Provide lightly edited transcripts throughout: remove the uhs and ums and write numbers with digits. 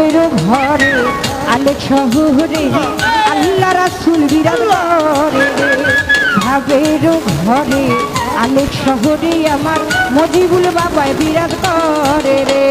ভাবের ঘরে আলেক শহরে আল্লাহ রাসূল বিরাজ করে ভাবের ঘরে আলেক শহরে আমার মজিবুল বাবা বিরাজ করে রে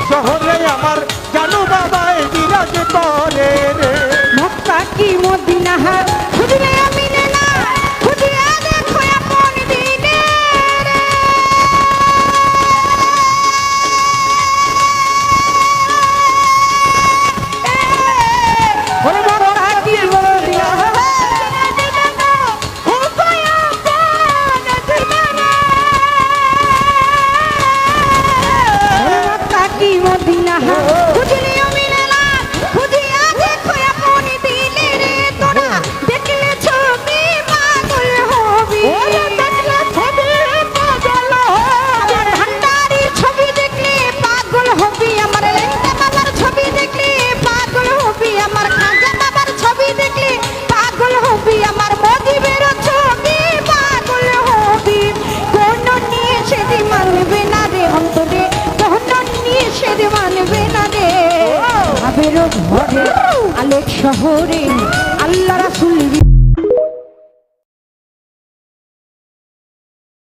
শহরে আমার জানু বাবাই বিরাজ করে রে মক্কা কি মদিনা খুঁজলে আমি না খুঁজিয়া দেখো আপন দিনে মক্কা কি মদিনা মদিনা খুঁজলে আমি না খুঁজিয়া দেখো আপন দিলে রে তোরা দেখলে ছবি পাগল হবি দেখলে ছবি পাগল হবি ভান্ডারির ছবি দেখলে পাগল হবি আমার লেঙ্গা বাবার ছবি দেখলে পাগল হবি আমার খাজা বাবার ছবি দেখলে পাগল হবি আমার মজিবের ছবি পাগল হবি কোন নিষেধ মানবে না রে অন্তরে নিষেধ মানবে না রে ভাবের ঘরে আলেক শহরে আল্লাহ রাসূল